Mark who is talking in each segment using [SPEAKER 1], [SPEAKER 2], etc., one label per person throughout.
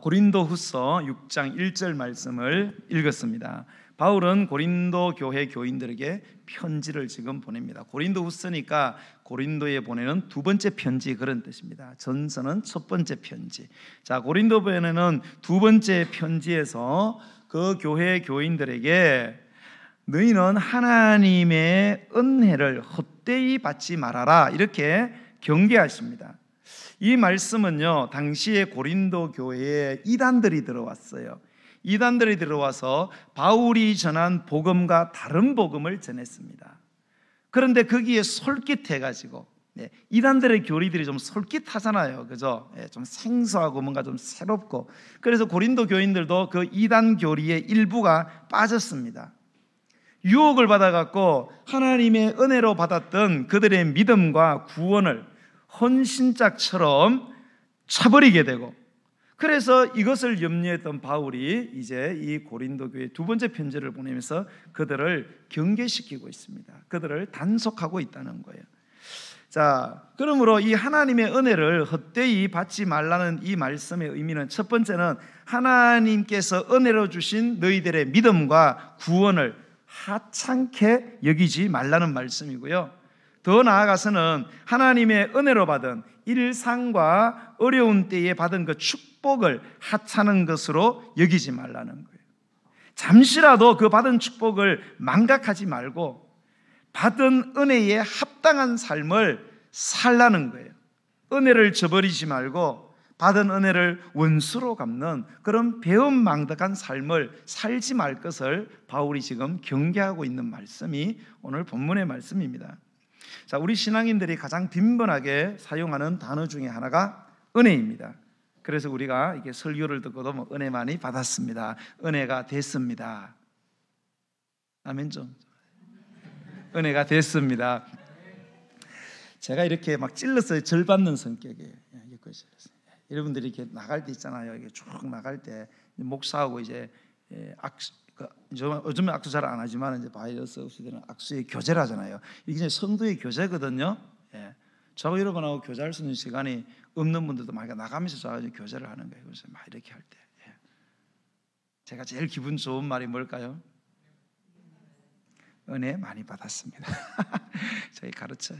[SPEAKER 1] 고린도후서 6장 1절 말씀을 읽었습니다. 바울은 고린도 교회 교인들에게 편지를 지금 보냅니다. 고린도후서니까 고린도에 보내는 두 번째 편지, 그런 뜻입니다. 전서는 첫 번째 편지. 자, 고린도에는 두 번째 편지에서 그 교회 교인들에게 너희는 하나님의 은혜를 헛되이 받지 말아라, 이렇게 경계하십니다. 이 말씀은요, 당시에 고린도 교회에 이단들이 들어왔어요. 이단들이 들어와서 바울이 전한 복음과 다른 복음을 전했습니다. 그런데 거기에 솔깃해가지고, 이단들의 교리들이 좀 솔깃하잖아요, 그죠? 좀 생소하고 뭔가 좀 새롭고, 그래서 고린도 교인들도 그 이단 교리의 일부가 빠졌습니다. 유혹을 받아갖고 하나님의 은혜로 받았던 그들의 믿음과 구원을 헌신짝처럼 차버리게 되고, 그래서 이것을 염려했던 바울이 이제 이 고린도 교회 두 번째 편지를 보내면서 그들을 경계시키고 있습니다. 그들을 단속하고 있다는 거예요. 자, 그러므로 이 하나님의 은혜를 헛되이 받지 말라는 이 말씀의 의미는, 첫 번째는 하나님께서 은혜로 주신 너희들의 믿음과 구원을 하찮게 여기지 말라는 말씀이고요, 더 나아가서는 하나님의 은혜로 받은 일상과 어려운 때에 받은 그 축복을 하찮은 것으로 여기지 말라는 거예요. 잠시라도 그 받은 축복을 망각하지 말고 받은 은혜에 합당한 삶을 살라는 거예요. 은혜를 저버리지 말고 받은 은혜를 원수로 갚는 그런 배은망덕한 삶을 살지 말 것을 바울이 지금 경계하고 있는 말씀이 오늘 본문의 말씀입니다. 자, 우리 신앙인들이 가장 빈번하게 사용하는 단어 중에 하나가 은혜입니다. 그래서 우리가 이게 설교를 듣고도 뭐 은혜 많이 받았습니다, 은혜가 됐습니다, 아멘 좀. 은혜가 됐습니다. 제가 이렇게 막 찔러서 절 받는 성격이에요. 여러분들이 이렇게 나갈 때 있잖아요. 이게 쭉 나갈 때 목사하고 이제 요즘에 악수 잘 안 하지만 이제 바이러스 없을 때는 악수의 교제를 하잖아요. 이게 이제 성도의 교제거든요. 저하고 여러분하고 교제할 수 있는 시간이 없는 분들도 많이 나가면서 저하고 교제를 하는 거예요. 그래서 막 이렇게 할 때 제가 제일 기분 좋은 말이 뭘까요? 은혜 많이 받았습니다. 저희 가르쳐요.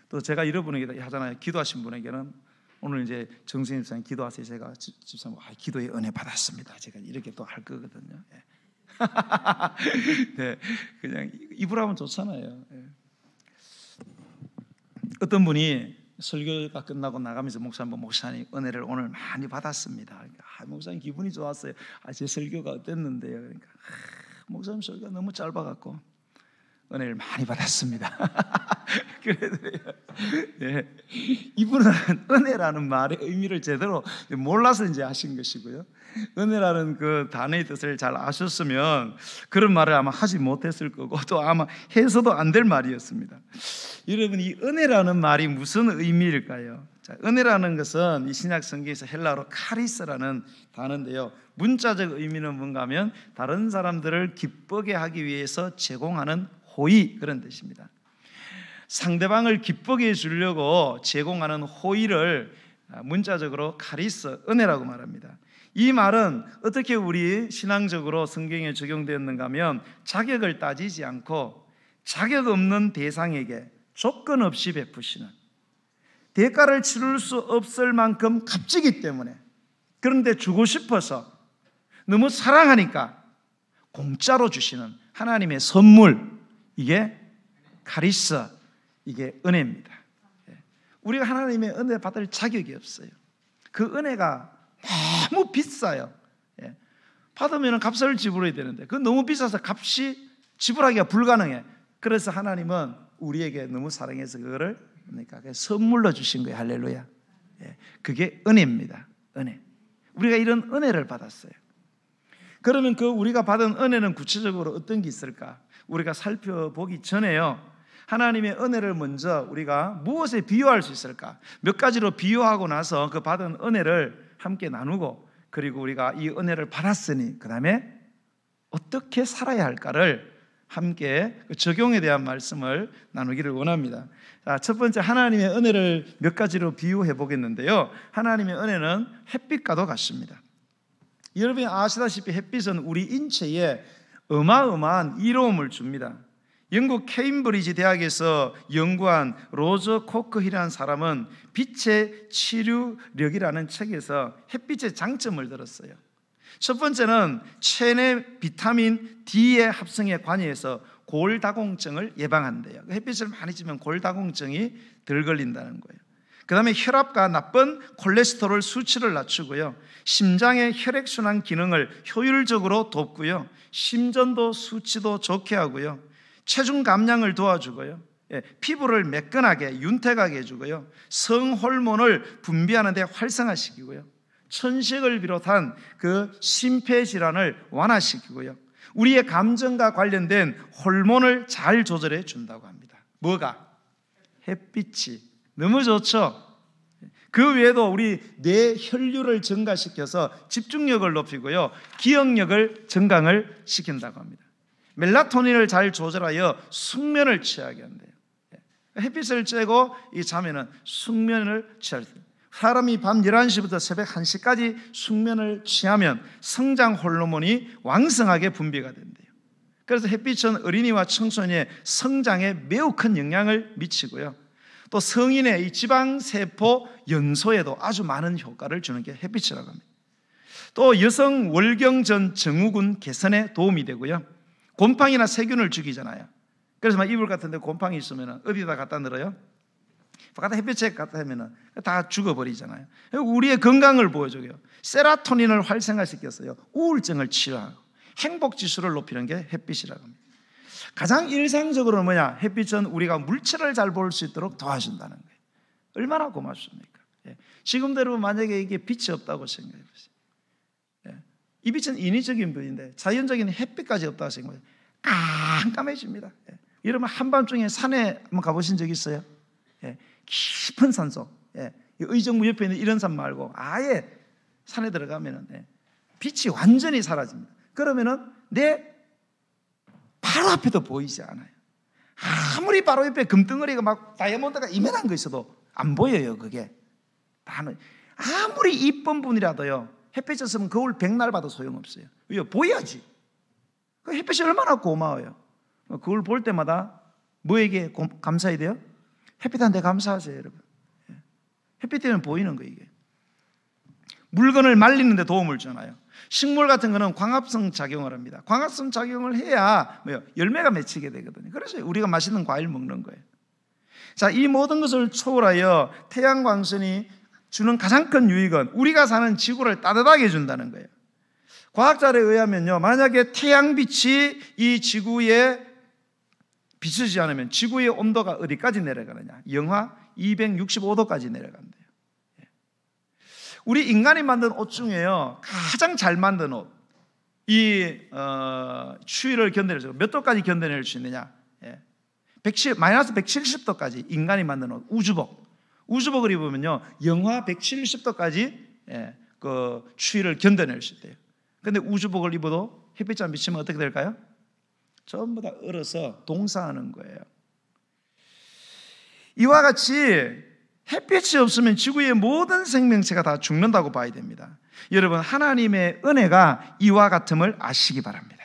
[SPEAKER 1] 또 제가 여러분에게 하잖아요. 기도하신 분에게는 오늘 이제 정수님 집사님 기도하세요. 제가 집사님 기도에 은혜 받았습니다, 제가 이렇게 또 할 거거든요. 네, 그냥 입으로 하면 좋잖아요. 어떤 분이 설교가 끝나고 나가면서 목사님 은혜를 오늘 많이 받았습니다. 목사님 기분이 좋았어요. 제 설교가 어땠는데요? 그러니까 목사님 설교가 너무 짧아갖고 은혜를 많이 받았습니다. 그래도요, 이분은 은혜라는 말의 의미를 제대로 몰라서 이제 하신 것이고요, 은혜라는 그 단어의 뜻을 잘 아셨으면 그런 말을 아마 하지 못했을 거고, 또 아마 해서도 안 될 말이었습니다. 여러분, 이 은혜라는 말이 무슨 의미일까요? 자, 은혜라는 것은 이 신약 성경에서 헬라어로 카리스라는 단어인데요, 문자적 의미는 뭔가 하면 다른 사람들을 기쁘게 하기 위해서 제공하는 호의, 그런 뜻입니다. 상대방을 기쁘게 해주려고 제공하는 호의를 문자적으로 카리스, 은혜라고 말합니다. 이 말은 어떻게 우리 신앙적으로 성경에 적용되었는가 하면, 자격을 따지지 않고 자격 없는 대상에게 조건 없이 베푸시는, 대가를 치를 수 없을 만큼 값지기 때문에, 그런데 주고 싶어서 너무 사랑하니까 공짜로 주시는 하나님의 선물, 이게 카리스, 이게 은혜입니다. 우리가 하나님의 은혜 받을 자격이 없어요. 그 은혜가 너무 비싸요. 받으면 값을 지불해야 되는데 그건 너무 비싸서 값이 지불하기가 불가능해. 그래서 하나님은 우리에게 너무 사랑해서 그거를 선물로 주신 거예요. 할렐루야. 그게 은혜입니다. 은혜. 우리가 이런 은혜를 받았어요. 그러면 그 우리가 받은 은혜는 구체적으로 어떤 게 있을까? 우리가 살펴보기 전에요, 하나님의 은혜를 먼저 우리가 무엇에 비유할 수 있을까? 몇 가지로 비유하고 나서 그 받은 은혜를 함께 나누고, 그리고 우리가 이 은혜를 받았으니 그 다음에 어떻게 살아야 할까를 함께 적용에 대한 말씀을 나누기를 원합니다. 자, 첫 번째, 하나님의 은혜를 몇 가지로 비유해 보겠는데요, 하나님의 은혜는 햇빛과도 같습니다. 여러분이 아시다시피 햇빛은 우리 인체에 어마어마한 이로움을 줍니다. 영국 케임브리지 대학에서 연구한 로저 코크힐이라는 사람은 빛의 치료력이라는 책에서 햇빛의 장점을 들었어요. 첫 번째는 체내 비타민 D의 합성에 관여해서 골다공증을 예방한대요. 햇빛을 많이 쬐면 골다공증이 덜 걸린다는 거예요. 그 다음에 혈압과 나쁜 콜레스테롤 수치를 낮추고요, 심장의 혈액순환 기능을 효율적으로 돕고요, 심전도 수치도 좋게 하고요, 체중 감량을 도와주고요, 피부를 매끈하게 윤택하게 해주고요, 성호르몬을 분비하는 데 활성화시키고요, 천식을 비롯한 그 심폐질환을 완화시키고요, 우리의 감정과 관련된 호르몬을 잘 조절해 준다고 합니다. 뭐가? 햇빛이. 너무 좋죠? 그 외에도 우리 뇌 혈류를 증가시켜서 집중력을 높이고요, 기억력을 증강을 시킨다고 합니다. 멜라토닌을 잘 조절하여 숙면을 취하게 한대요. 햇빛을 쬐고 자면은 숙면을 취할 수 있어요. 사람이 밤 11시부터 새벽 1시까지 숙면을 취하면 성장 호르몬이 왕성하게 분비가 된대요. 그래서 햇빛은 어린이와 청소년의 성장에 매우 큰 영향을 미치고요, 또 성인의 이 지방세포 연소에도 아주 많은 효과를 주는 게 햇빛이라고 합니다. 또 여성 월경전 증후군 개선에 도움이 되고요, 곰팡이나 세균을 죽이잖아요. 그래서 막 이불 같은 데 곰팡이 있으면 어디다 갖다 넣어요? 바깥에 햇빛에 갖다 하면 다 죽어버리잖아요. 우리의 건강을 보여줘요. 세라토닌을 활성화시켰어요. 우울증을 치료하고 행복지수를 높이는 게 햇빛이라고 합니다. 가장 일상적으로는 뭐냐? 햇빛은 우리가 물질을 잘 볼 수 있도록 도와준다는 거예요. 얼마나 고맙습니까? 지금대로 만약에 이게 빛이 없다고 생각해 보세요. 이 빛은 인위적인 빛인데 자연적인 햇빛까지 없다고 생각해 보세요. 깜깜해집니다. 여러분 한밤중에 산에 한번 가보신 적 있어요? 깊은 산속, 의정부 옆에 있는 이런 산 말고 아예 산에 들어가면 빛이 완전히 사라집니다. 그러면은 내 바로 앞에도 보이지 않아요. 아무리 바로 옆에 금덩어리가 막 다이아몬드가 이만한 거 있어도 안 보여요. 그게 아무리 이쁜 분이라도요, 햇빛 없으면 거울 백날 봐도 소용없어요. 왜요? 보여야지. 그 햇빛이 얼마나 고마워요. 그걸 볼 때마다 뭐에게 감사해야 돼요? 햇빛한테 감사하세요, 여러분. 햇빛 때문에 보이는 거예요. 이게 물건을 말리는 데 도움을 주나요? 식물 같은 거는 광합성 작용을 합니다. 광합성 작용을 해야 열매가 맺히게 되거든요. 그래서 우리가 맛있는 과일 먹는 거예요. 자, 이 모든 것을 초월하여 태양광선이 주는 가장 큰 유익은 우리가 사는 지구를 따뜻하게 해준다는 거예요. 과학자에 의하면요, 만약에 태양빛이 이 지구에 비추지 않으면 지구의 온도가 어디까지 내려가느냐? 영하 265도까지 내려간대요. 우리 인간이 만든 옷 중에요, 가장 잘 만든 옷, 이 추위를 견뎌내죠. 몇 도까지 견뎌낼 수 있느냐? 마이너스 170도까지 인간이 만든 옷, 우주복을 입으면요, 영하 170도까지 그 추위를 견뎌낼 수 있대요. 근데 우주복을 입어도 햇빛이 안 비치면 어떻게 될까요? 전부 다 얼어서 동사하는 거예요. 이와 같이 햇빛이 없으면 지구의 모든 생명체가 다 죽는다고 봐야 됩니다. 여러분, 하나님의 은혜가 이와 같음을 아시기 바랍니다.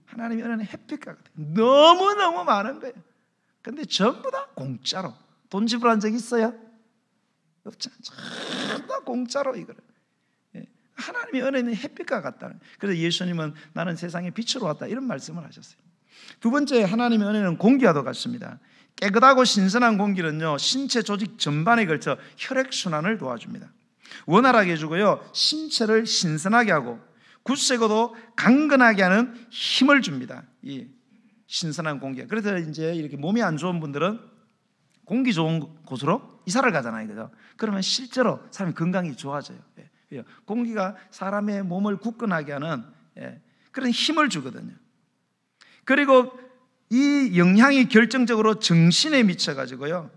[SPEAKER 1] 하나님의 은혜는 햇빛과 같아요. 너무너무 많은 거예요. 근데 전부 다 공짜로. 돈 지불한 적 있어요? 없잖아요. 전부 다 공짜로 이거를. 하나님의 은혜는 햇빛과 같다는. 그래서 예수님은 나는 세상의 빛으로 왔다, 이런 말씀을 하셨어요. 두 번째, 하나님의 은혜는 공기와도 같습니다. 깨끗하고 신선한 공기는요, 신체 조직 전반에 걸쳐 혈액순환을 도와줍니다. 원활하게 해주고요, 신체를 신선하게 하고 굳세고도 강건하게 하는 힘을 줍니다. 이 신선한 공기가. 그래서 이제 이렇게 몸이 안 좋은 분들은 공기 좋은 곳으로 이사를 가잖아요. 그죠? 그러면 실제로 사람이 건강이 좋아져요. 공기가 사람의 몸을 굳건하게 하는 그런 힘을 주거든요. 그리고 이 영향이 결정적으로 정신에 미쳐가지고요,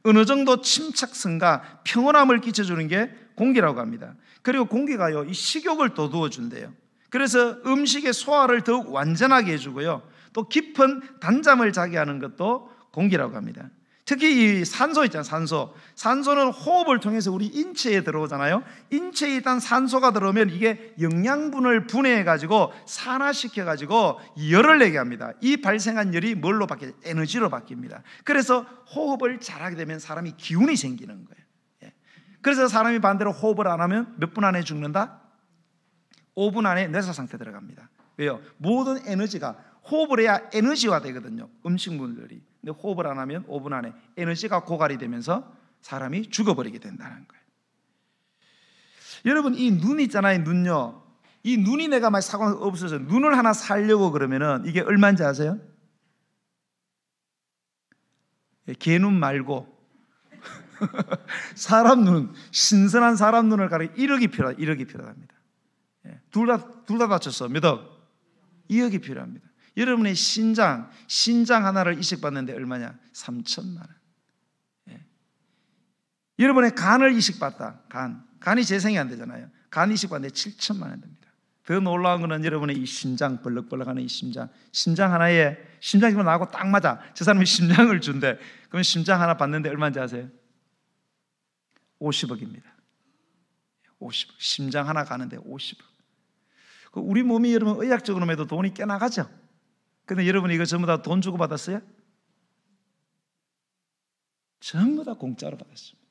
[SPEAKER 1] 어느 정도 침착성과 평온함을 끼쳐주는 게 공기라고 합니다. 그리고 공기가요, 이 식욕을 돋우어준대요. 그래서 음식의 소화를 더욱 완전하게 해주고요, 또 깊은 단잠을 자게 하는 것도 공기라고 합니다. 특히 이 산소 있잖아요. 산소는 호흡을 통해서 우리 인체에 들어오잖아요. 인체에 일단 산소가 들어오면 이게 영양분을 분해해 가지고 산화시켜 가지고 열을 내게 합니다. 이 발생한 열이 뭘로 바뀌어요? 에너지로 바뀝니다. 그래서 호흡을 잘하게 되면 사람이 기운이 생기는 거예요. 그래서 사람이 반대로 호흡을 안 하면 몇 분 안에 죽는다? 5분 안에 뇌사 상태 들어갑니다. 왜요? 모든 에너지가 호흡을 해야 에너지화 되거든요. 음식물들이. 근데 호흡을 안 하면 5분 안에 에너지가 고갈이 되면서 사람이 죽어버리게 된다는 거예요. 여러분, 이 눈 있잖아요. 눈요. 이 눈이 내가 만약 사고가 없어서 눈을 하나 살려고 그러면은 이게 얼마인지 아세요? 개눈 말고 사람 눈, 신선한 사람 눈을 가리기 1억이 필요합니다. 둘 다 다쳤어. 몇 억? 2억이 필요합니다. 여러분의 신장 하나를 이식받는데 얼마냐? 3천만 원. 여러분의 간을 이식받다. 간이 재생이 안 되잖아요. 간 이식받는데 7천만 원 됩니다. 더 놀라운 거는 여러분의 이 심장, 벌럭벌럭하는 이 심장 하나에, 심장이 나하고 딱 맞아. 저 사람이 심장을 준대. 그럼 심장 하나 받는데 얼마인지 아세요? 50억입니다. 50억. 심장 하나 가는데 50억. 우리 몸이 여러분 의학적으로 해도 돈이 꽤 나가죠. 근데 여러분 이거 전부 다 돈 주고 받았어요? 전부 다 공짜로 받았습니다.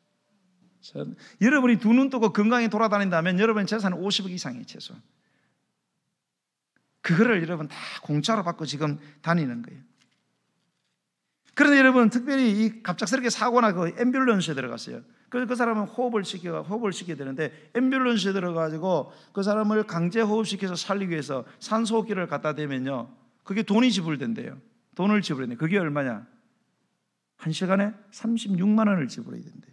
[SPEAKER 1] 여러분이 두 눈 뜨고 건강히 돌아다닌다면 여러분의 재산은 50억 이상이에요. 최소한. 그거를 여러분 다 공짜로 받고 지금 다니는 거예요. 그런데 여러분 특별히 이 갑작스럽게 사고나 그 앰뷸런스에 들어갔어요. 그래서 그 사람은 호흡을 시켜야 되는데 앰뷸런스에 들어가지고 그 사람을 강제 호흡시켜서 살리기 위해서 산소호흡기를 갖다 대면요, 그게 돈이 지불된대요. 돈을 지불했네. 그게 얼마냐? 1시간에 36만 원을 지불해야 된대요.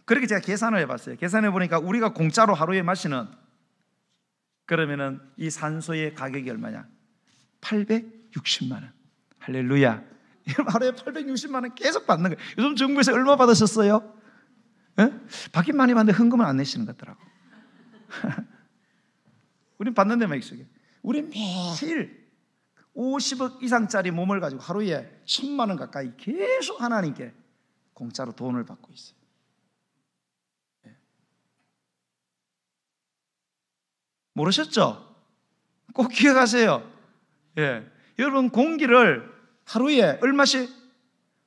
[SPEAKER 1] 그렇게 제가 계산을 해봤어요. 계산해 보니까 우리가 공짜로 하루에 마시는, 그러면은 이 산소의 가격이 얼마냐? 860만 원. 할렐루야. 하루에 860만 원 계속 받는 거예요. 요즘 정부에서 얼마 받으셨어요? 받긴 많이 받는데 헌금은 안 내시는 것 같더라고. 우린 받는 데만 익숙해. 우리 매일 50억 이상짜리 몸을 가지고 하루에 1000만 원 가까이 계속 하나님께 공짜로 돈을 받고 있어요. 모르셨죠? 꼭 기억하세요. 여러분 공기를 하루에 얼마씩?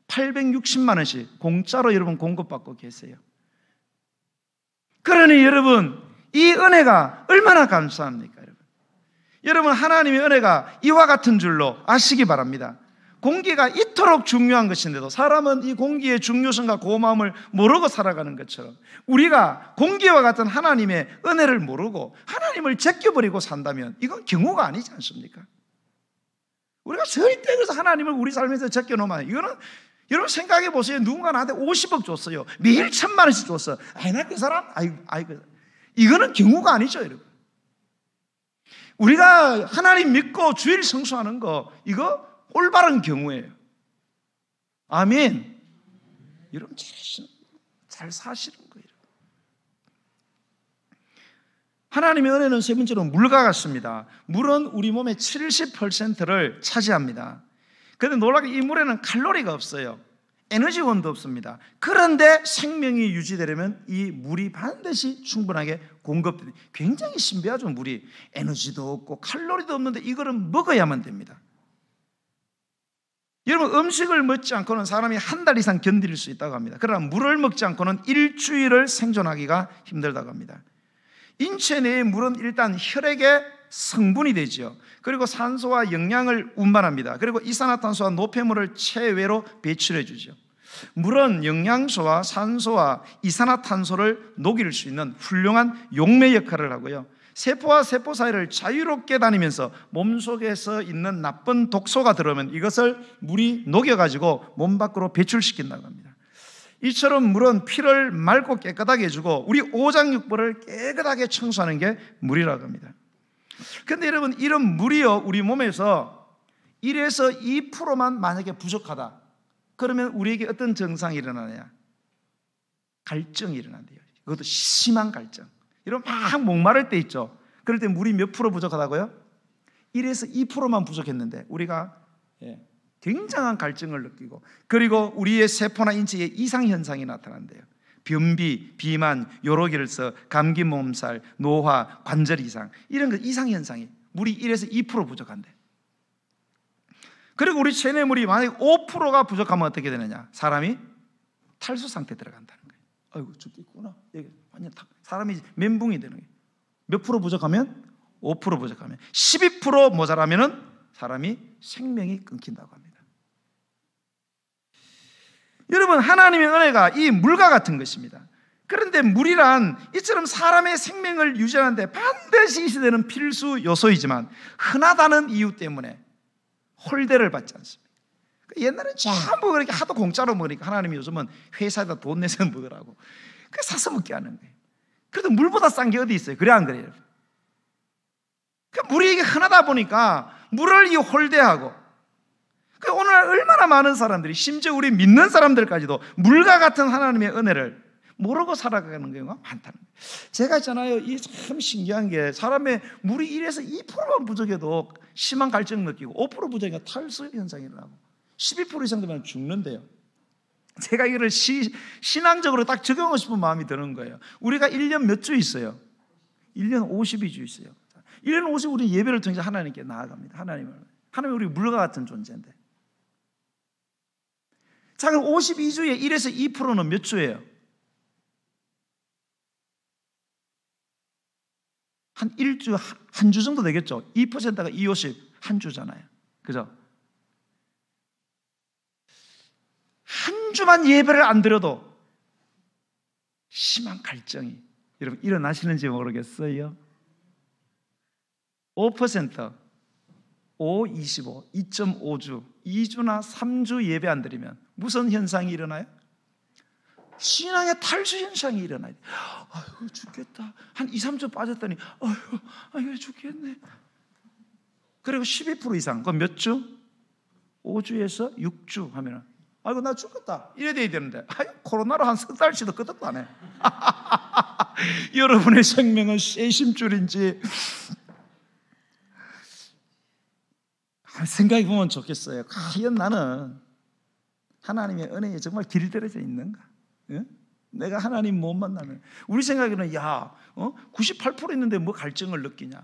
[SPEAKER 1] 860만 원씩 공짜로 여러분 공급받고 계세요. 그러니 여러분 이 은혜가 얼마나 감사합니까? 여러분 하나님의 은혜가 이와 같은 줄로 아시기 바랍니다. 공기가 이토록 중요한 것인데도 사람은 이 공기의 중요성과 고마움을 모르고 살아가는 것처럼 우리가 공기와 같은 하나님의 은혜를 모르고 하나님을 제껴버리고 산다면 이건 경우가 아니지 않습니까? 우리가 절대 그래서 하나님을 우리 삶에서 제껴놓으면 이거는, 여러분 생각해 보세요. 누군가 나한테 50억 줬어요. 매일 1000만 원씩 줬어. 나 그 사람? 이거는 경우가 아니죠, 여러분. 우리가 하나님 믿고 주일 성수하는 거, 이거 올바른 경우예요. 아멘. 여러분 잘 사시는 거예요. 하나님의 은혜는 세 번째로 물과 같습니다. 물은 우리 몸의 70%를 차지합니다. 그런데 놀랍게 이 물에는 칼로리가 없어요. 에너지원도 없습니다. 그런데 생명이 유지되려면 이 물이 반드시 충분하게 공급됩니다. 굉장히 신비하죠. 물이 에너지도 없고 칼로리도 없는데 이거는 먹어야만 됩니다. 여러분 음식을 먹지 않고는 사람이 한 달 이상 견딜 수 있다고 합니다. 그러나 물을 먹지 않고는 일주일을 생존하기가 힘들다고 합니다. 인체 내의 물은 일단 혈액의 성분이 되죠. 그리고 산소와 영양을 운반합니다. 그리고 이산화탄소와 노폐물을 체외로 배출해 주죠. 물은 영양소와 산소와 이산화탄소를 녹일 수 있는 훌륭한 용매 역할을 하고요, 세포와 세포 사이를 자유롭게 다니면서 몸속에서 있는 나쁜 독소가 들어오면 이것을 물이 녹여가지고 몸 밖으로 배출시킨다고 합니다. 이처럼 물은 피를 맑고 깨끗하게 해주고 우리 오장육부를 깨끗하게 청소하는 게 물이라고 합니다. 그런데 여러분 이런 물이요, 우리 몸에서 1에서 2%만 만약에 부족하다 그러면 우리에게 어떤 증상이 일어나냐? 갈증이 일어난대요. 그것도 심한 갈증. 여러분 막 목마를 때 있죠. 그럴 때 물이 몇 프로 부족하다고요? 1에서 2%만 부족했는데 우리가 굉장한 갈증을 느끼고, 그리고 우리의 세포나 인체에 이상 현상이 나타난대요. 변비, 비만, 요로결석, 감기 몸살, 노화, 관절 이상, 이런 거 이상 현상이 물이 1에서 2% 부족한데. 그리고 우리 체내물이 만약 5%가 부족하면 어떻게 되느냐? 사람이 탈수 상태에 들어간다는 거예요. 아이고 죽겠구나. 완전 사람이 멘붕이 되는 거예요. 몇 프로 부족하면? 5% 부족하면. 12% 모자라면은 사람이 생명이 끊긴다고 합니다. 여러분, 하나님의 은혜가 이 물과 같은 것입니다. 그런데 물이란 이처럼 사람의 생명을 유지하는데 반드시 있어야 되는 필수 요소이지만 흔하다는 이유 때문에 홀대를 받지 않습니다. 옛날엔 전부 그렇게 하도 공짜로 먹으니까 하나님이 요즘은 회사에다 돈 내서 먹으라고 그 사서 먹게 하는 거예요. 그래도 물보다 싼 게 어디 있어요? 그래 안 그래요? 그 물이 이게 흔하다 보니까 물을 이 홀대하고, 그 오늘날 얼마나 많은 사람들이, 심지어 우리 믿는 사람들까지도 물과 같은 하나님의 은혜를 모르고 살아가는 경우가 많다는 거예요. 제가 있잖아요, 이 참 신기한 게 사람의 물이 1에서 2%만 부족해도 심한 갈증 느끼고 5% 부족이면 탈수 현상이 일어나고 12% 이상 되면 죽는데요. 제가 이거를 신앙적으로 딱 적용하고 싶은 마음이 드는 거예요. 우리가 1년 몇 주 있어요? 1년 52주 있어요. 1년 50 우리 예배를 통해서 하나님께 나아갑니다. 하나님 우리 물과 같은 존재인데. 자, 그럼 52주에 1에서 2%는 몇 주예요? 한 1주, 한 주 정도 되겠죠? 2%가 250, 한 주잖아요. 그죠? 한 주만 예배를 안 드려도 심한 갈증이 여러분 일어나시는지 모르겠어요. 5%, 5, 25, 2.5주, 2주나 3주 예배 안 드리면 무슨 현상이 일어나요? 신앙의 탈수 현상이 일어나요. 아이고 죽겠다. 한 2, 3주 빠졌더니 아이고 죽겠네. 그리고 12% 이상, 그럼 몇 주? 5주에서 6주 하면 아이고 나 죽겠다 이래 돼야 되는데 코로나로 한 석 달치도 끄덕도 안 해. 여러분의 생명은 쇠심줄인지 생각해 보면 좋겠어요. 과연 나는 하나님의 은혜에 정말 길들여져 있는가? 예? 내가 하나님 못 만나면 우리 생각에는 98% 있는데 뭐 갈증을 느끼냐?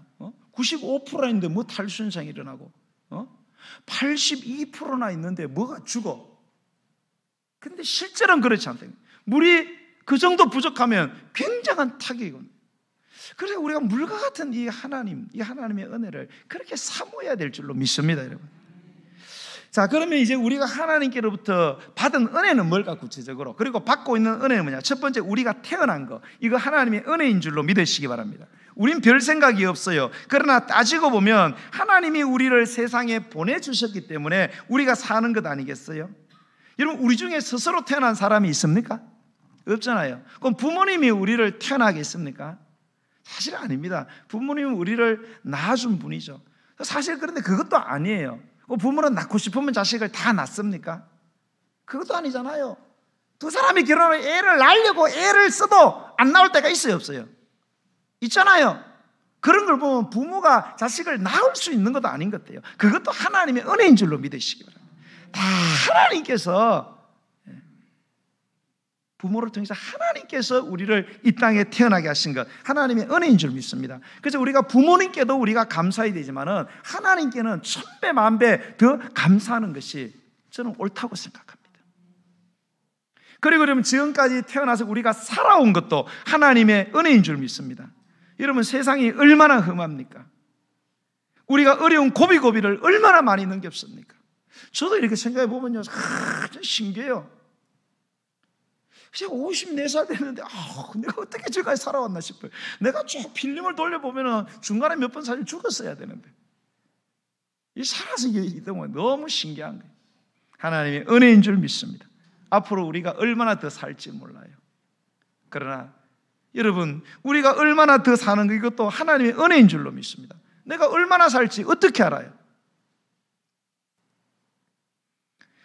[SPEAKER 1] 95% 있는데 뭐 탈수 현상이 일어나고 82%나 있는데 뭐가 죽어? 근데 실제로는 그렇지 않다. 물이 그 정도 부족하면 굉장한 타격이거든요. 그래서 우리가 물과 같은 이 하나님의 은혜를 그렇게 사모해야 될 줄로 믿습니다, 여러분. 자, 그러면 이제 우리가 하나님께로부터 받은 은혜는 뭘까, 구체적으로? 그리고 받고 있는 은혜는 뭐냐? 첫 번째, 우리가 태어난 거, 이거 하나님의 은혜인 줄로 믿으시기 바랍니다. 우린 별 생각이 없어요. 그러나 따지고 보면 하나님이 우리를 세상에 보내주셨기 때문에 우리가 사는 것 아니겠어요? 여러분, 우리 중에 스스로 태어난 사람이 있습니까? 없잖아요. 그럼 부모님이 우리를 태어나게 했습니까? 사실 아닙니다. 부모님은 우리를 낳아준 분이죠. 사실 그런데 그것도 아니에요. 부모는 낳고 싶으면 자식을 다 낳습니까? 그것도 아니잖아요. 두 사람이 결혼하면 애를 낳으려고 애를 써도 안 나올 때가 있어요, 없어요? 있잖아요. 그런 걸 보면 부모가 자식을 낳을 수 있는 것도 아닌 것 같아요. 그것도 하나님의 은혜인 줄로 믿으시기 바랍니다. 다 하나님께서, 부모를 통해서 하나님께서 우리를 이 땅에 태어나게 하신 것, 하나님의 은혜인 줄 믿습니다. 그래서 우리가 부모님께도 우리가 감사해야 되지만은 하나님께는 천배 만배 더 감사하는 것이 저는 옳다고 생각합니다. 그리고 여러분, 지금까지 태어나서 우리가 살아온 것도 하나님의 은혜인 줄 믿습니다. 여러분, 세상이 얼마나 험합니까? 우리가 어려운 고비고비를 얼마나 많이 넘겼습니까? 저도 이렇게 생각해 보면요, 신기해요. 제가 54살 됐는데 내가 어떻게 저기까지 살아왔나 싶어요. 내가 쭉 필름을 돌려보면 중간에 몇 번 사실 죽었어야 되는데 이 살아서 있기 때문에 너무 신기한 거예요. 하나님의 은혜인 줄 믿습니다. 앞으로 우리가 얼마나 더 살지 몰라요. 그러나 여러분, 우리가 얼마나 더 사는 거, 이것도 하나님의 은혜인 줄로 믿습니다. 내가 얼마나 살지 어떻게 알아요?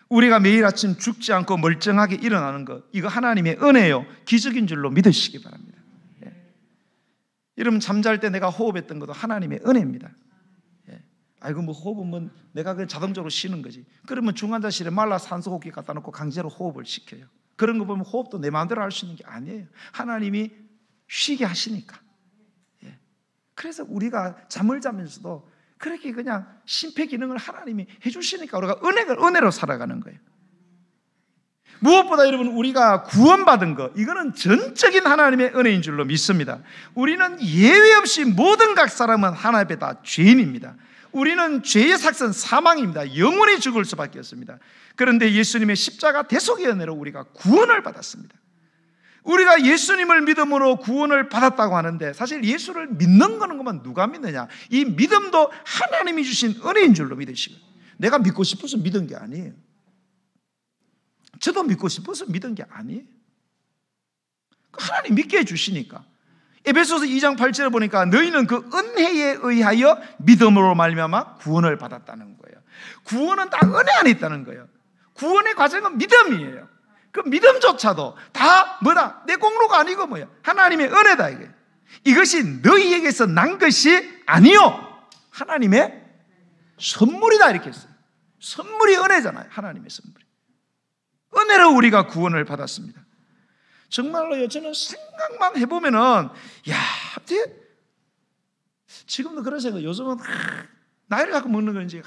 [SPEAKER 1] 우리가 매일 아침 죽지 않고 멀쩡하게 일어나는 것, 이거 하나님의 은혜요, 기적인 줄로 믿으시기 바랍니다. 여러분, 잠잘 때 내가 호흡했던 것도 하나님의 은혜입니다. 아이고 뭐 호흡은 뭐 내가 그냥 자동적으로 쉬는 거지. 그러면 중환자실에 말라 산소호흡기 갖다 놓고 강제로 호흡을 시켜요. 그런 거 보면 호흡도 내 마음대로 할 수 있는 게 아니에요. 하나님이 쉬게 하시니까. 예. 그래서 우리가 잠을 자면서도 그렇게 그냥 심폐 기능을 하나님이 해주시니까 우리가 은혜로 살아가는 거예요. 무엇보다 여러분, 우리가 구원받은 것, 이거는 전적인 하나님의 은혜인 줄로 믿습니다. 우리는 예외 없이 모든 각 사람은 하나님 앞에 다 죄인입니다. 우리는 죄의 삭선 사망입니다. 영원히 죽을 수밖에 없습니다. 그런데 예수님의 십자가 대속의 은혜로 우리가 구원을 받았습니다. 우리가 예수님을 믿음으로 구원을 받았다고 하는데, 사실 예수를 믿는 것만 누가 믿느냐? 이 믿음도 하나님이 주신 은혜인 줄로 믿으시고, 내가 믿고 싶어서 믿은 게 아니에요. 저도 믿고 싶어서 믿은 게 아니에요. 하나님 믿게 해주시니까. 에베소서 2장 8절에 보니까 너희는 그 은혜에 의하여 믿음으로 말미암아 구원을 받았다는 거예요. 구원은 다 은혜 안에 있다는 거예요. 구원의 과정은 믿음이에요. 그 믿음조차도 다 뭐다? 내 공로가 아니고 뭐야? 하나님의 은혜다 이게. 이것이 너희에게서 난 것이 아니요, 하나님의 선물이다 이렇게 했어요. 선물이 은혜잖아요. 하나님의 선물이. 은혜로 우리가 구원을 받았습니다. 정말로요, 저는 생각만 해보면은, 야, 지금도 그런 생각, 요즘은 나이를 갖고 먹는 건지,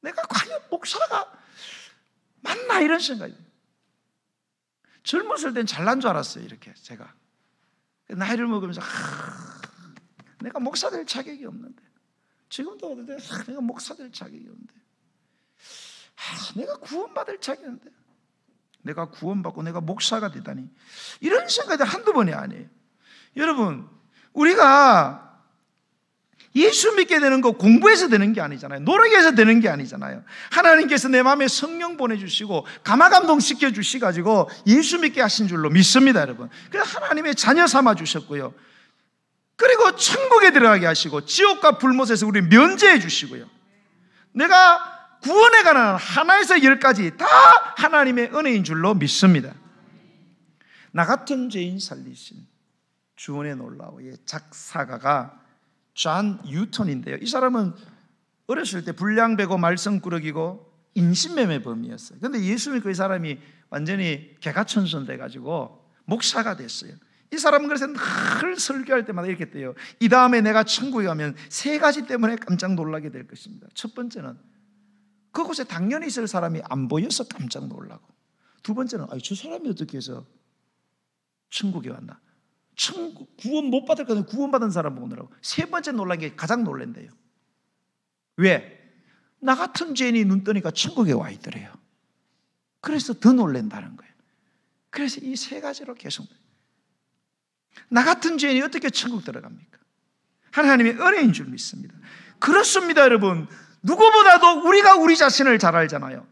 [SPEAKER 1] 내가 과연 목사가 맞나 이런 생각이. 젊었을 땐 잘난 줄 알았어요. 이렇게 제가 나이를 먹으면서 내가 목사 될 자격이 없는데, 지금도 내가 목사 될 자격이 없는데, 내가 구원받을 자격이 없는데, 내가 구원받고 내가 목사가 되다니, 이런 생각이 한두 번이 아니에요. 여러분, 우리가 예수 믿게 되는 거 공부해서 되는 게 아니잖아요. 노력해서 되는 게 아니잖아요. 하나님께서 내 마음에 성령 보내주시고 감화감동 시켜주시가지고 예수 믿게 하신 줄로 믿습니다, 여러분. 그래서 하나님의 자녀 삼아 주셨고요, 그리고 천국에 들어가게 하시고 지옥과 불못에서 우리 면제해 주시고요, 내가 구원에 관한 하나에서 10까지 다 하나님의 은혜인 줄로 믿습니다. 나 같은 죄인 살리신 주원의 놀라워의 작사가가 존 뉴턴인데요, 이 사람은 어렸을 때 불량배고 말썽꾸러기고 인신매매범이었어요. 그런데 예수 믿고 이 사람이 완전히 개가천선 돼가지고 목사가 됐어요. 이 사람은 그래서 늘 설교할 때마다 이렇게 돼요. 이 다음에 내가 천국에 가면 3가지 때문에 깜짝 놀라게 될 것입니다. 첫 번째는 그곳에 당연히 있을 사람이 안 보여서 깜짝 놀라고, 두 번째는 저 사람이 어떻게 해서 천국에 왔나, 천국 구원 못 받을 거는 구원받은 사람 보느라고. 세 번째 놀란 게 가장 놀란대요. 왜? 나 같은 죄인이 눈 뜨니까 천국에 와 있더래요. 그래서 더 놀란다는 거예요. 그래서 이 3가지로 계속, 나 같은 죄인이 어떻게 천국 들어갑니까? 하나님의 은혜인 줄 믿습니다. 그렇습니다, 여러분. 누구보다도 우리가 우리 자신을 잘 알잖아요.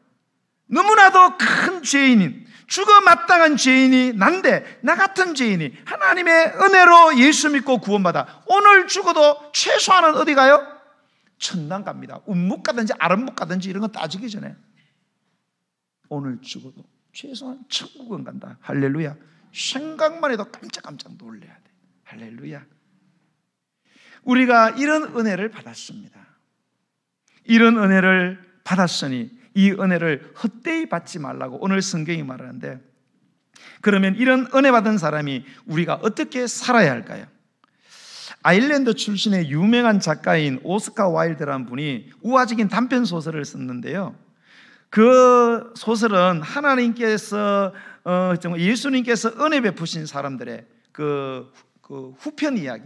[SPEAKER 1] 너무나도 큰 죄인인, 죽어 마땅한 죄인이 난데, 나 같은 죄인이 하나님의 은혜로 예수 믿고 구원받아 오늘 죽어도 최소한은 어디 가요? 천당 갑니다. 운묵 가든지 아랫묵 가든지 이런 거 따지기 전에 오늘 죽어도 최소한 천국은 간다. 할렐루야. 생각만 해도 깜짝깜짝 놀라야 돼. 할렐루야. 우리가 이런 은혜를 받았습니다. 이런 은혜를 받았으니 이 은혜를 헛되이 받지 말라고 오늘 성경이 말하는데, 그러면 이런 은혜 받은 사람이 우리가 어떻게 살아야 할까요? 아일랜드 출신의 유명한 작가인 오스카 와일드라는 분이 우화적인 단편 소설을 썼는데요, 그 소설은 하나님께서 예수님께서 은혜 베푸신 사람들의 그 후편 이야기,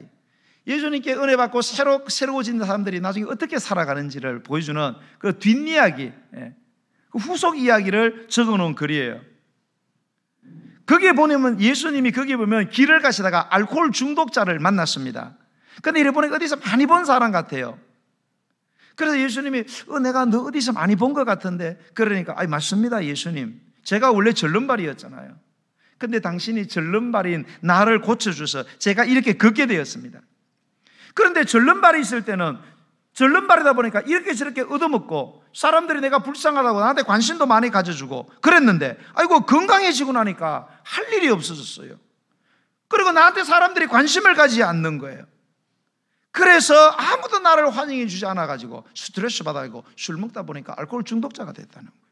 [SPEAKER 1] 예수님께 은혜 받고 새로워진 사람들이 나중에 어떻게 살아가는지를 보여주는 그 뒷이야기, 그 후속 이야기를 적어놓은 글이에요. 거기에 보면 예수님이 거기에 보면 길을 가시다가 알코올 중독자를 만났습니다. 근데 이래 보니까 어디서 많이 본 사람 같아요. 그래서 예수님이 내가 너 어디서 많이 본 것 같은데, 그러니까 맞습니다 예수님, 제가 원래 절름발이었잖아요. 근데 당신이 절름발인 나를 고쳐줘서 제가 이렇게 걷게 되었습니다. 그런데 절름발이 있을 때는 절름발이다 보니까 이렇게 저렇게 얻어먹고 사람들이 내가 불쌍하다고 나한테 관심도 많이 가져주고 그랬는데, 아이고 건강해지고 나니까 할 일이 없어졌어요. 그리고 나한테 사람들이 관심을 가지지 않는 거예요. 그래서 아무도 나를 환영해 주지 않아가지고 스트레스 받아가지고 술 먹다 보니까 알코올 중독자가 됐다는 거예요.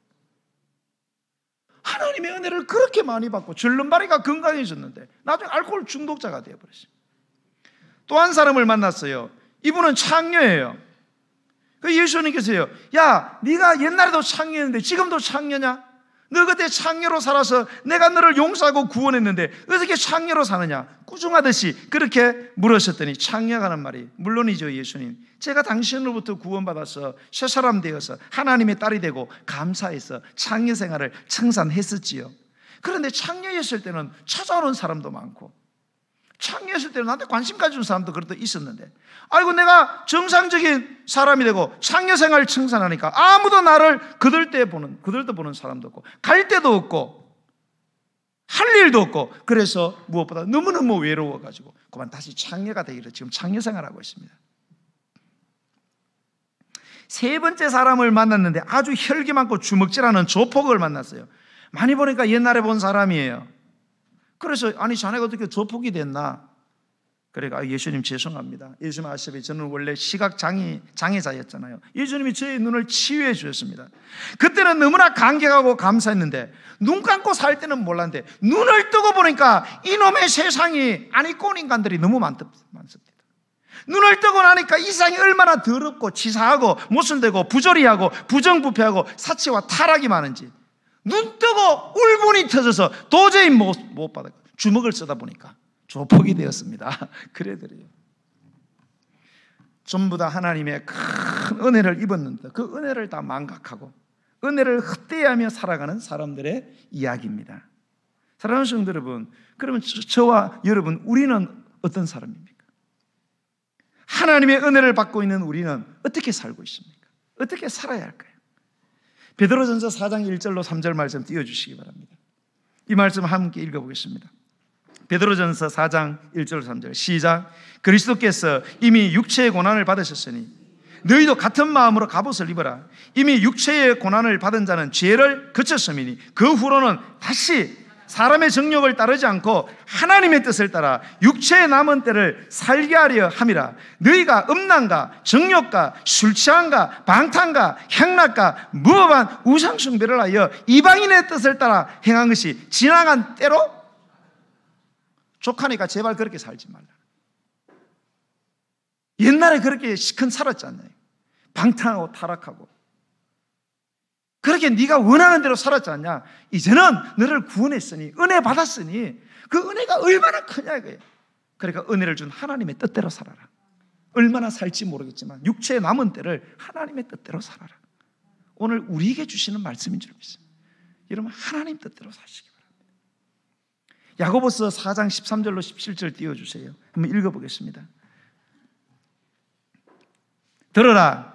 [SPEAKER 1] 하나님의 은혜를 그렇게 많이 받고 절름발이가 건강해졌는데 나중에 알코올 중독자가 되어버렸어요. 또 한 사람을 만났어요. 이분은 창녀예요. 그 예수님께서요, 야, 네가 옛날에도 창녀였는데 지금도 창녀냐? 너 그때 창녀로 살아서 내가 너를 용서하고 구원했는데 어떻게 창녀로 사느냐? 꾸중하듯이 그렇게 물으셨더니 창녀가 하는 말이, 물론이죠 예수님, 제가 당신으로부터 구원받아서 새 사람 되어서 하나님의 딸이 되고 감사해서 창녀 생활을 청산했었지요. 그런데 창녀였을 때는 찾아오는 사람도 많고 창녀였을 때는 나한테 관심 가진 사람도 그래도 있었는데, 아이고 내가 정상적인 사람이 되고 창녀 생활을 청산하니까 아무도 나를 그들도 보는 사람도 없고 갈 데도 없고 할 일도 없고, 그래서 무엇보다 너무너무 외로워가지고 그만 다시 창녀가 되기로 지금 창녀 생활하고 있습니다. 세 번째 사람을 만났는데 아주 혈기 많고 주먹질하는 조폭을 만났어요. 많이 보니까 옛날에 본 사람이에요. 그래서 아니 자네가 어떻게 조폭이 됐나? 그러니까 예수님 죄송합니다. 예수님 아시다시피 저는 원래 시각 장애자였잖아요. 예수님이 저의 눈을 치유해 주셨습니다. 그때는 너무나 감격하고 감사했는데 눈 감고 살 때는 몰랐는데 눈을 뜨고 보니까 이놈의 세상이 아니 꼰 인간들이 너무 많습니다. 눈을 뜨고 나니까 이 세상이 얼마나 더럽고 치사하고 모순되고 부조리하고 부정부패하고 사치와 타락이 많은지 눈 뜨고 울분이 터져서 도저히 못 받아요. 주먹을 쓰다 보니까 조폭이 되었습니다. 그래들이요. 전부 다 하나님의 큰 은혜를 입었는데 그 은혜를 다 망각하고 은혜를 헛되이하며 살아가는 사람들의 이야기입니다. 사랑하는 성도 여러분, 그러면 저와 여러분, 우리는 어떤 사람입니까? 하나님의 은혜를 받고 있는 우리는 어떻게 살고 있습니까? 어떻게 살아야 할까요? 베드로전서 4장 1절로 3절 말씀 띄워주시기 바랍니다. 이 말씀 함께 읽어보겠습니다. 베드로전서 4장 1절 3절 시작. 그리스도께서 이미 육체의 고난을 받으셨으니 너희도 같은 마음으로 갑옷을 입어라. 이미 육체의 고난을 받은 자는 죄를 그쳤음이니 그 후로는 다시 사람의 정욕을 따르지 않고 하나님의 뜻을 따라 육체의 남은 때를 살게 하려 함이라. 너희가 음란과 정욕과 술취함과 방탕과 향락과 무법한 우상숭배를 하여 이방인의 뜻을 따라 행한 것이 지나간 때로 족하니까 제발 그렇게 살지 말라. 옛날에 그렇게 시큰 살았지 않나요? 방탕하고 타락하고 그렇게 네가 원하는 대로 살았지 않냐? 이제는 너를 구원했으니 은혜 받았으니 그 은혜가 얼마나 크냐 이거예요. 그러니까 은혜를 준 하나님의 뜻대로 살아라. 얼마나 살지 모르겠지만 육체의 남은 때를 하나님의 뜻대로 살아라. 오늘 우리에게 주시는 말씀인 줄 믿습니다. 여러분 하나님 뜻대로 사시기 바랍니다. 야고보서 4장 13절로 17절 띄워주세요. 한번 읽어보겠습니다. 들어라.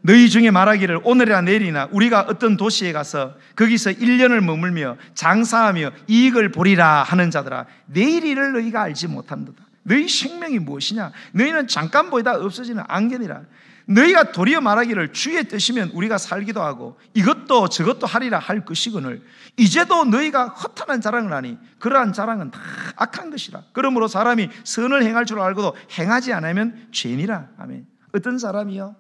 [SPEAKER 1] 너희 중에 말하기를 오늘이나 내일이나 우리가 어떤 도시에 가서 거기서 1년을 머물며 장사하며 이익을 보리라 하는 자들아, 내일 일을 너희가 알지 못한도다. 너희 생명이 무엇이냐? 너희는 잠깐 보이다 없어지는 안개니라. 너희가 도리어 말하기를 주의 뜻이면 우리가 살기도 하고 이것도 저것도 하리라 할 것이거늘 이제도 너희가 허탄한 자랑을 하니 그러한 자랑은 다 악한 것이라. 그러므로 사람이 선을 행할 줄 알고도 행하지 않으면 죄니라. 아멘. 어떤 사람이요?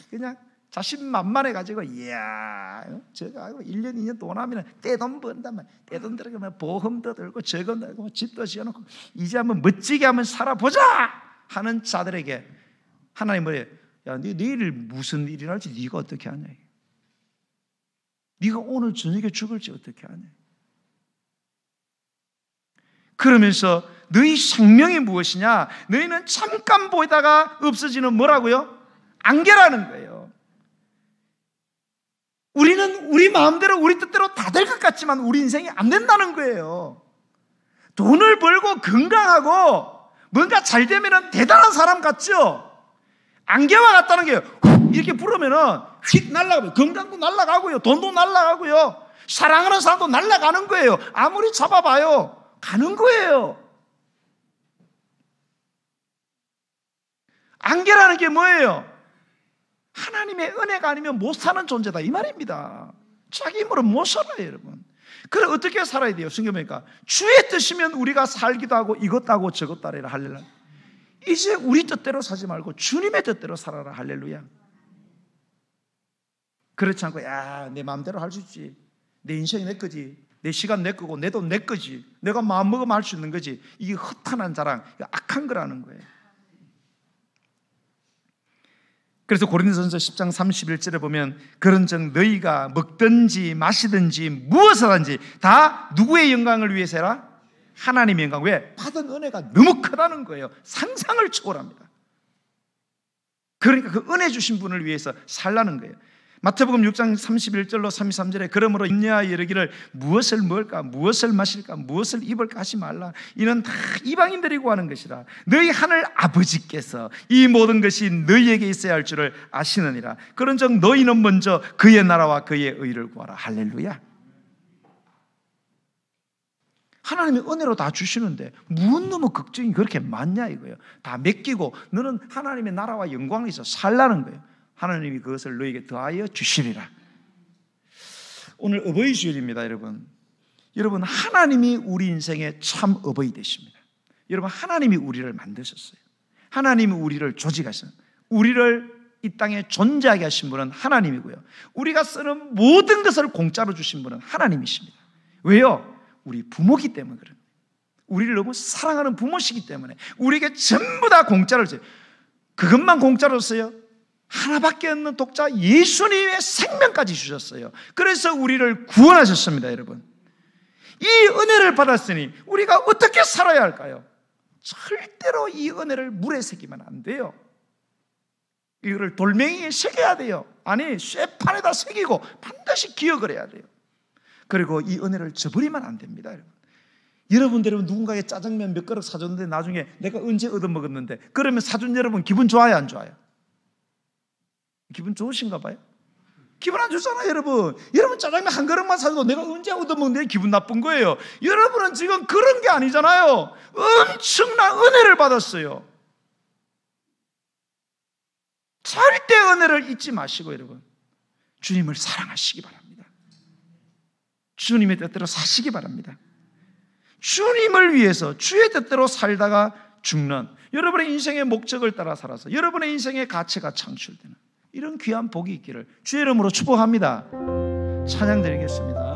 [SPEAKER 1] 그냥 자신만만해가지고 이야 저거 1년 2년 돈 하면 떼돈 번단 말이야. 떼돈 들어가면 보험도 들고 저금 들고 집도 지어놓고 이제 한번 멋지게 한번 살아보자 하는 자들에게 하나님 뭐래? 야, 내일 무슨 일이 날지 네가 어떻게 하냐? 네가 오늘 저녁에 죽을지 어떻게 하냐? 그러면서 너희 생명이 무엇이냐? 너희는 잠깐 보이다가 없어지는 뭐라고요? 안개라는 거예요. 우리는 우리 마음대로 우리 뜻대로 다 될 것 같지만 우리 인생이 안 된다는 거예요. 돈을 벌고 건강하고 뭔가 잘 되면 대단한 사람 같죠? 안개와 같다는 게 이렇게 부르면 휙 날아가고요. 건강도 날아가고요. 돈도 날아가고요. 사랑하는 사람도 날아가는 거예요. 아무리 잡아봐요. 가는 거예요. 안개라는 게 뭐예요? 하나님의 은혜가 아니면 못 사는 존재다 이 말입니다. 자기 힘으로 못 살아요 여러분. 그럼 어떻게 살아야 돼요? 성경 보니까 주의 뜻이면 우리가 살기도 하고 이것도 하고 저것도 하리라 할렐루야. 이제 우리 뜻대로 사지 말고 주님의 뜻대로 살아라. 할렐루야. 그렇지 않고 내 마음대로 할 수 있지, 내 인생이 내 거지, 내 시간 내 거고 내 돈 내 거지, 내가 마음먹으면 할 수 있는 거지, 이게 허탄한 자랑, 악한 거라는 거예요. 그래서 고린도전서 10장 31절에 보면 그런즉 너희가 먹든지 마시든지 무엇을 하든지 다 누구의 영광을 위해서 해라? 하나님의 영광. 왜? 받은 은혜가 너무 크다는 거예요. 상상을 초월합니다. 그러니까 그 은혜 주신 분을 위해서 살라는 거예요. 마태복음 6장 31절로 33절에 그러므로 인내하여 이르기를 무엇을 먹을까 무엇을 마실까 무엇을 입을까 하지 말라. 이는 다 이방인들이 구하는 것이라. 너희 하늘 아버지께서 이 모든 것이 너희에게 있어야 할 줄을 아시느니라. 그런즉 너희는 먼저 그의 나라와 그의 의를 구하라. 할렐루야. 하나님의 은혜로 다 주시는데 무슨 놈의 걱정이 그렇게 많냐 이거예요. 다 맡기고 너는 하나님의 나라와 영광에 있어 살라는 거예요. 하나님이 그것을 너에게 더하여 주시리라. 오늘 어버이 주일입니다. 여러분 하나님이 우리 인생의 참 어버이 되십니다. 여러분 하나님이 우리를 만드셨어요. 하나님이 우리를 조직하셨어요. 우리를 이 땅에 존재하게 하신 분은 하나님이고요, 우리가 쓰는 모든 것을 공짜로 주신 분은 하나님이십니다. 왜요? 우리 부모기 때문에 그래요. 우리를 너무 사랑하는 부모시기 때문에 우리에게 전부 다 공짜를 줘요. 그것만 공짜로 써요? 하나밖에 없는 독자 예수님의 생명까지 주셨어요. 그래서 우리를 구원하셨습니다. 여러분, 이 은혜를 받았으니 우리가 어떻게 살아야 할까요? 절대로 이 은혜를 물에 새기면 안 돼요. 이거를 돌멩이에 새겨야 돼요. 아니, 쇠판에다 새기고 반드시 기억을 해야 돼요. 그리고 이 은혜를 저버리면 안 됩니다. 여러분 누군가에게 짜장면 몇 그릇 사줬는데 나중에 내가 언제 얻어먹었는데 그러면 사준 여러분 기분 좋아요 안 좋아요? 기분 좋으신가 봐요? 기분 안 좋잖아요. 여러분 짜장면 한 그릇만 사줘도 내가 언제 얻어먹는데 기분 나쁜 거예요. 여러분은 지금 그런 게 아니잖아요. 엄청난 은혜를 받았어요. 절대 은혜를 잊지 마시고 여러분 주님을 사랑하시기 바랍니다. 주님의 뜻대로 사시기 바랍니다. 주님을 위해서 주의 뜻대로 살다가 죽는 여러분의 인생의 목적을 따라 살아서 여러분의 인생의 가치가 창출되는 이런 귀한 복이 있기를 주의 이름으로 축복합니다. 찬양 드리겠습니다.